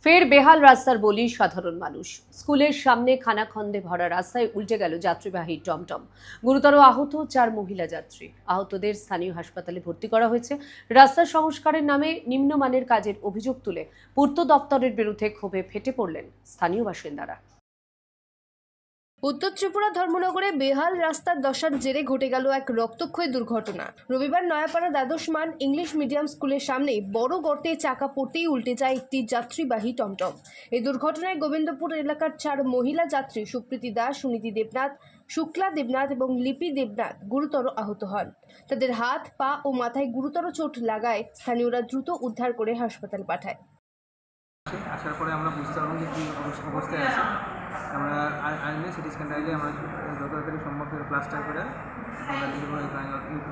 ফের বেহাল রাস্তার বলি সাধারণ মানুষ। স্কুলের সামনে খানাখন্দে ভরা রাস্তায় উল্টে গেল যাত্রীবাহী টমটম। গুরুতর আহত 4 মহিলা যাত্রী। আহতদের স্থানীয় হাসপাতালে ভর্তি করা হয়েছে। রাস্তা সংস্কারের নামে নিম্নমানের কাজের অভিযোগ তুলে পূর্ত দপ্তরের বিরুদ্ধে ক্ষোভে ফেটে পড়লেন স্থানীয় বাসিন্দারা। উত্তর ত্রিপুরা ধর্মনগরে বেহাল রাস্তার দশার জেরে ঘটে গেল এক রক্তক্ষয়ী দুর্ঘটনা। রবিবার নয়াপাড়া দ্বাদশ মান ইংলিশ মিডিয়াম স্কুলের সামনে বড় গর্তে চাকা পড়তেই উল্টে যায় একটি যাত্রীবাহী টমটম। এই দুর্ঘটনায় গোবিন্দপুর এলাকার 4 মহিলা যাত্রী সুপ্রীতি দাস, সুনীতি দেবনাথ, শুক্লা দেবনাথ এবং লিপি দেবনাথ গুরুতর আহত হন। তাদের হাত, পা ও মাথায় গুরুতর চোট লাগায় স্থানীয়রা দ্রুত উদ্ধার করে হাসপাতাল পাঠায়। আসার পরে আমরা বুঝতে পারবো যে কী অবস্থায় আছে। আমরা আনলে সিটি স্ক্যানটা আইলে আমরা যত তাড়াতাড়ি সম্ভব প্লাস্টার করে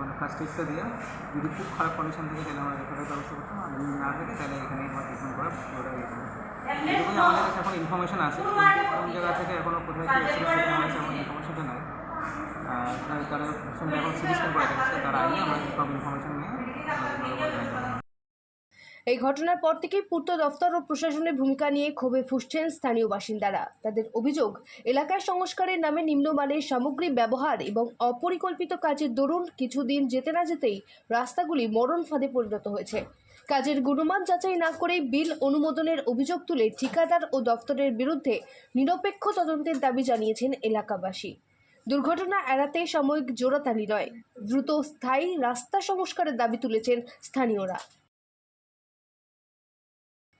মানে ফার্স্ট এডটা দিয়ে যদি খুব খারাপ কন্ডিশন থাকে তাহলে আমরা রেফারের ব্যবস্থা করতাম, আর যদি না থাকে তাহলে এখানে ট্রিটমেন্ট করা ওটা এটুকুই আমাদের কাছে এখন ইনফরমেশন আছে। কোন জায়গা থেকে এখনও কোথায় কী অ্যাক্সিডেন্ট হয়েছে এমন ইনফরমেশনটা নাই। তারা এখন সিটি স্ক্যান করে দেখছে, তারা আইলে আমরা সব ইনফরমেশন নিয়ে এই ঘটনার পর থেকেই পূর্ত দফতর ও প্রশাসনের ভূমিকা নিয়ে ক্ষোভে ফুঁসছেন স্থানীয় বাসিন্দারা। তাদের অভিযোগ, এলাকার সংস্কারের নামে নিম্নমানের সামগ্রী ব্যবহার এবং অপরিকল্পিত কাজের দরুন কিছুদিন যেতে না যেতেই রাস্তাগুলি মরণ ফাঁদে পরিণত হয়েছে। কাজের গুণমান যাচাই না করেই বিল অনুমোদনের অভিযোগ তুলে ঠিকাদার ও দফতরের বিরুদ্ধে নিরপেক্ষ তদন্তের দাবি জানিয়েছেন এলাকাবাসী। দুর্ঘটনা এড়াতে সাময়িক জোড়াতালি নয়, দ্রুত স্থায়ী রাস্তা সংস্কারের দাবি তুলেছেন স্থানীয়রা।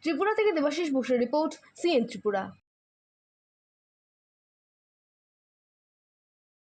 ত্রিপুরা থেকে দেবাশিস বসুর রিপোর্ট, সিএন ত্রিপুরা।